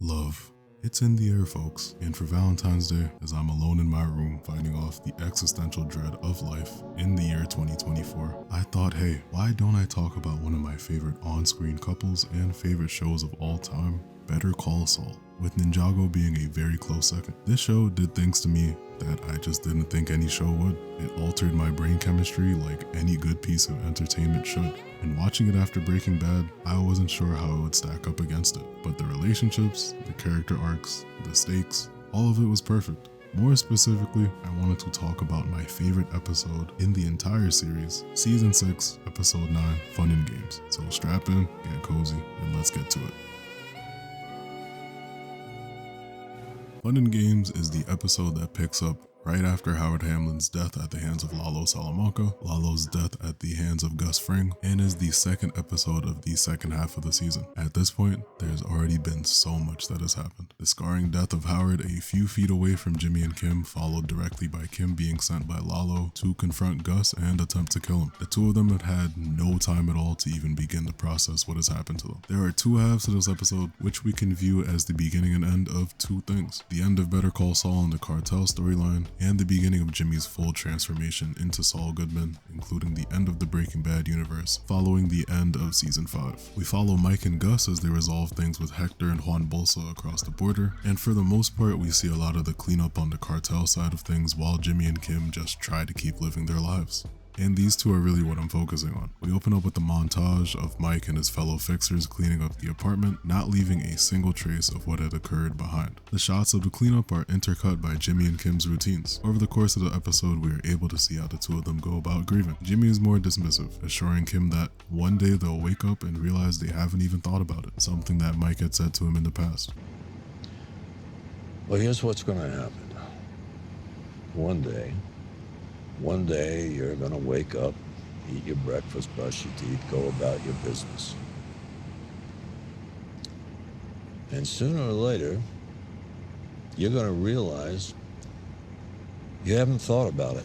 Love. It's in the air, folks, and for Valentine's Day, as I'm alone in my room fighting off the existential dread of life in the year 2024, I thought, hey, why don't I talk about one of my favorite on-screen couples and favorite shows of all time, Better Call Saul, with Ninjago being a very close second. This show did things to me that I just didn't think any show would. It altered my brain chemistry like any good piece of entertainment should. And watching it after Breaking Bad, I wasn't sure how it would stack up against it. But the relationships, the character arcs, the stakes, all of it was perfect. More specifically, I wanted to talk about my favorite episode in the entire series, Season 6, Episode 9, Fun and Games. So strap in, get cozy, and let's get to it. Fun and Games is the episode that picks up right after Howard Hamlin's death at the hands of Lalo Salamanca, Lalo's death at the hands of Gus Fring, and is the second episode of the second half of the season. At this point, there's already been so much that has happened. The scarring death of Howard a few feet away from Jimmy and Kim, followed directly by Kim being sent by Lalo to confront Gus and attempt to kill him. The two of them had had no time at all to even begin to process what has happened to them. There are two halves to this episode, which we can view as the beginning and end of two things. The end of Better Call Saul and the cartel storyline, and the beginning of Jimmy's full transformation into Saul Goodman, including the end of the Breaking Bad universe, following the end of Season 5. We follow Mike and Gus as they resolve things with Hector and Juan Bolsa across the border, and for the most part we see a lot of the cleanup on the cartel side of things while Jimmy and Kim just try to keep living their lives. And these two are really what I'm focusing on. We open up with the montage of Mike and his fellow fixers cleaning up the apartment, not leaving a single trace of what had occurred behind. The shots of the cleanup are intercut by Jimmy and Kim's routines. Over the course of the episode, we are able to see how the two of them go about grieving. Jimmy is more dismissive, assuring Kim that one day they'll wake up and realize they haven't even thought about it, something that Mike had said to him in the past. Well, here's what's going to happen. One day you're going to wake up, eat your breakfast, brush your teeth, go about your business. And sooner or later, you're going to realize you haven't thought about it.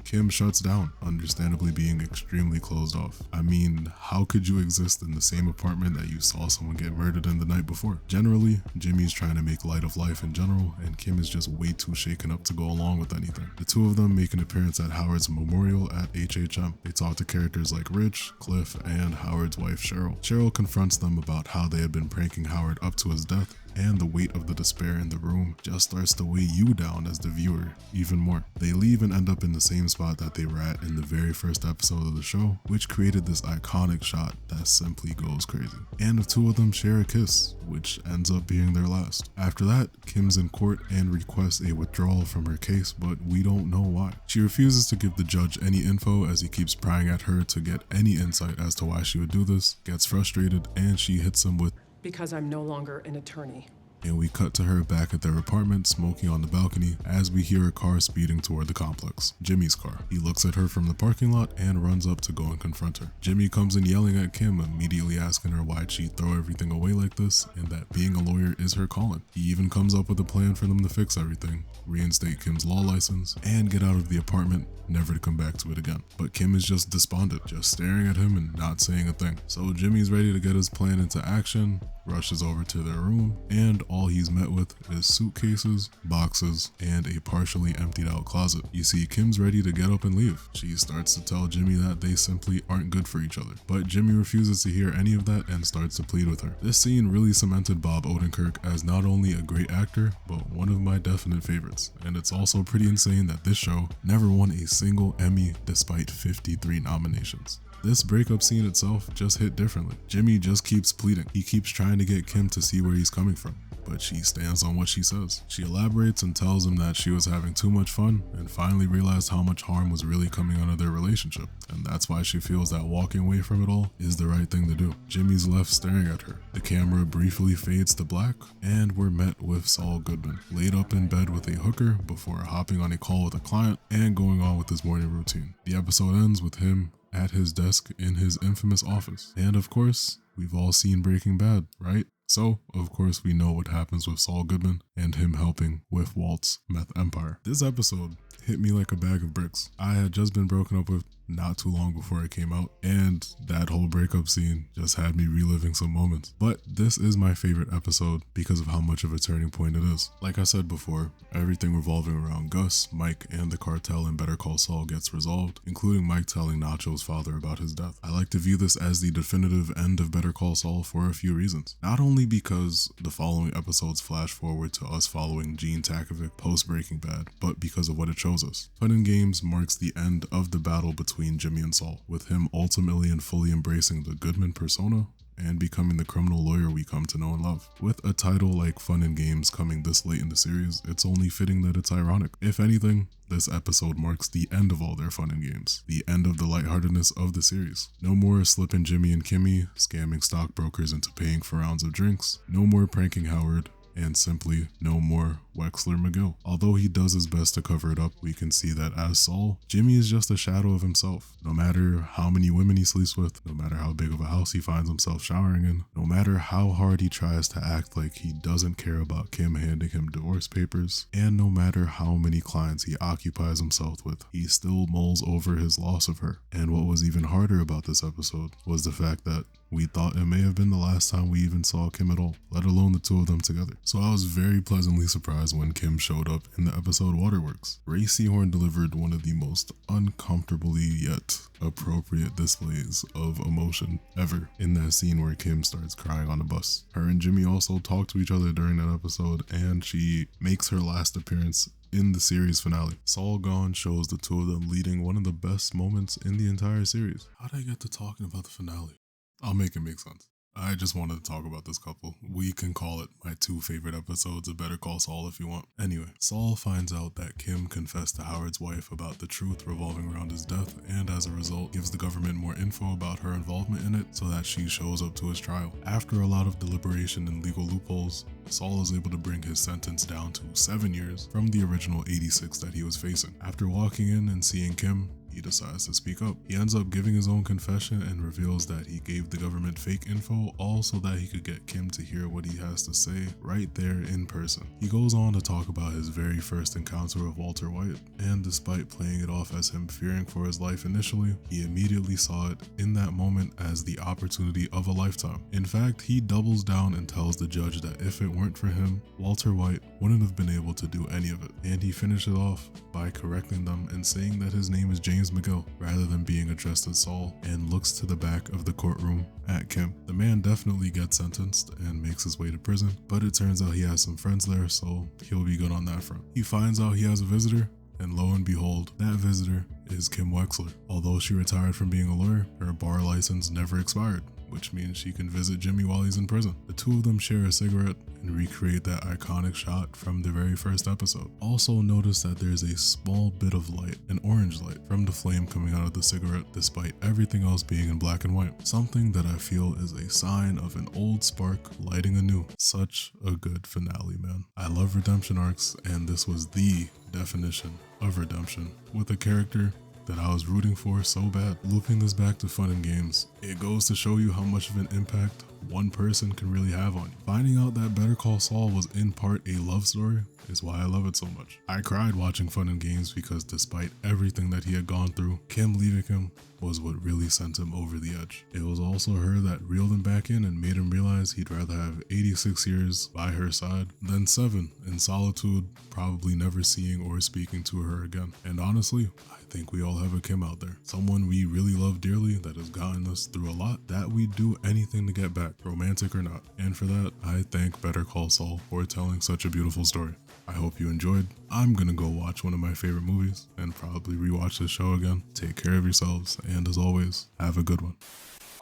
Kim shuts down, understandably being extremely closed off. I mean, how could you exist in the same apartment that you saw someone get murdered in the night before? Generally, Jimmy's trying to make light of life in general, and Kim is just way too shaken up to go along with anything. The two of them make an appearance at Howard's memorial at HHM. They talk to characters like Rich, Cliff, and Howard's wife Cheryl. Cheryl confronts them about how they had been pranking Howard up to his death, and the weight of the despair in the room just starts to weigh you down as the viewer even more. They leave and end up in the same spot that they were at in the very first episode of the show, which created this iconic shot that simply goes crazy. And the two of them share a kiss, which ends up being their last. After that, Kim's in court and requests a withdrawal from her case, but we don't know why. She refuses to give the judge any info as he keeps prying at her to get any insight as to why she would do this, gets frustrated, and she hits him with, "Because I'm no longer an attorney." And we cut to her back at their apartment smoking on the balcony as we hear a car speeding toward the complex, Jimmy's car. He looks at her from the parking lot and runs up to go and confront her. Jimmy comes in yelling at Kim, immediately asking her why'd she throw everything away like this and that being a lawyer is her calling. He even comes up with a plan for them to fix everything, reinstate Kim's law license, and get out of the apartment, never to come back to it again. But Kim is just despondent, just staring at him and not saying a thing. So Jimmy's ready to get his plan into action, rushes over to their room, and all he's met with is suitcases, boxes, and a partially emptied out closet. You see, Kim's ready to get up and leave. She starts to tell Jimmy that they simply aren't good for each other, but Jimmy refuses to hear any of that and starts to plead with her. This scene really cemented Bob Odenkirk as not only a great actor, but one of my definite favorites. And it's also pretty insane that this show never won a single Emmy despite 53 nominations. This breakup scene itself just hit differently. Jimmy just keeps pleading. He keeps trying to get Kim to see where he's coming from, but she stands on what she says. She elaborates and tells him that she was having too much fun and finally realized how much harm was really coming out of their relationship, and that's why she feels that walking away from it all is the right thing to do. Jimmy's left staring at her. The camera briefly fades to black, and we're met with Saul Goodman, laid up in bed with a hooker before hopping on a call with a client and going on with his morning routine. The episode ends with him at his desk in his infamous office. And of course, we've all seen Breaking Bad, right? So, of course, we know what happens with Saul Goodman and him helping with Walt's meth empire. This episode hit me like a bag of bricks. I had just been broken up with not too long before it came out, and that whole breakup scene just had me reliving some moments. But this is my favorite episode because of how much of a turning point it is. Like I said before, everything revolving around Gus, Mike, and the cartel in Better Call Saul gets resolved, including Mike telling Nacho's father about his death. I like to view this as the definitive end of Better Call Saul for a few reasons. Not only because the following episodes flash forward to us following Gene Takovic post-Breaking Bad, but because of what it shows us. Fun and Games marks the end of the battle between Jimmy and Saul, with him ultimately and fully embracing the Goodman persona and becoming the criminal lawyer we come to know and love. With a title like Fun and Games coming this late in the series, it's only fitting that it's ironic. If anything, this episode marks the end of all their fun and games, the end of the lightheartedness of the series. No more slipping Jimmy and Kimmy, scamming stockbrokers into paying for rounds of drinks, no more pranking Howard, and simply no more Wexler McGill. Although he does his best to cover it up, we can see that as Saul, Jimmy is just a shadow of himself. No matter how many women he sleeps with, no matter how big of a house he finds himself showering in, no matter how hard he tries to act like he doesn't care about Kim handing him divorce papers, and no matter how many clients he occupies himself with, he still mulls over his loss of her. And what was even harder about this episode was the fact that we thought it may have been the last time we even saw Kim at all, let alone the two of them together. So I was very pleasantly surprised when Kim showed up in the episode Waterworks. Ray Seahorn delivered one of the most uncomfortably yet appropriate displays of emotion ever in that scene where Kim starts crying on the bus. Her and Jimmy also talk to each other during that episode, and she makes her last appearance in the series finale. Saul Gone shows the two of them leading one of the best moments in the entire series. How did I get to talking about the finale? I'll make it make sense. I just wanted to talk about this couple. We can call it my two favorite episodes of Better Call Saul if you want. Anyway, Saul finds out that Kim confessed to Howard's wife about the truth revolving around his death, and as a result gives the government more info about her involvement in it so that she shows up to his trial. After a lot of deliberation and legal loopholes, Saul is able to bring his sentence down to 7 years from the original 86 that he was facing. After walking in and seeing Kim, he decides to speak up. He ends up giving his own confession and reveals that he gave the government fake info all so that he could get Kim to hear what he has to say right there in person. He goes on to talk about his very first encounter with Walter White, and despite playing it off as him fearing for his life initially, he immediately saw it in that moment as the opportunity of a lifetime. In fact, he doubles down and tells the judge that if it weren't for him, Walter White wouldn't have been able to do any of it. And he finishes off by correcting them and saying that his name is James McGill rather than being addressed as Saul, and looks to the back of the courtroom at Kim. The man definitely gets sentenced and makes his way to prison, but it turns out he has some friends there, so he'll be good on that front. He finds out he has a visitor, and lo and behold, that visitor is Kim Wexler. Although she retired from being a lawyer, her bar license never expired, which means she can visit Jimmy while he's in prison. The two of them share a cigarette and recreate that iconic shot from the very first episode. Also notice that there's a small bit of light, an orange light, from the flame coming out of the cigarette despite everything else being in black and white. Something that I feel is a sign of an old spark lighting anew. Such a good finale, man. I love redemption arcs, and this was the definition of redemption with a character that I was rooting for so bad. Looping this back to Fun and Games, it goes to show you how much of an impact one person can really have on you. Finding out that Better Call Saul was in part a love story is why I love it so much. I cried watching Fun and Games because despite everything that he had gone through, Kim leaving him was what really sent him over the edge. It was also her that reeled him back in and made him realize he'd rather have 86 years by her side than 7 in solitude, probably never seeing or speaking to her again. And honestly, I think we all have a Kim out there. Someone we really love dearly that has gotten us through a lot that we'd do anything to get back, romantic or not. And for that, I thank Better Call Saul for telling such a beautiful story. I hope you enjoyed. I'm gonna go watch one of my favorite movies and probably rewatch this show again. Take care of yourselves, and as always, have a good one.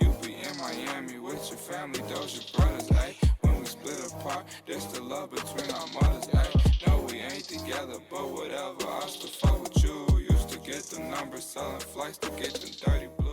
You be in Miami with your family, those your brothers, ayy. When we split apart, there's the love between our mothers, ayy. No, we ain't together, but whatever, I still fuck with you. Used to get the numbers, selling flights to get them dirty blue.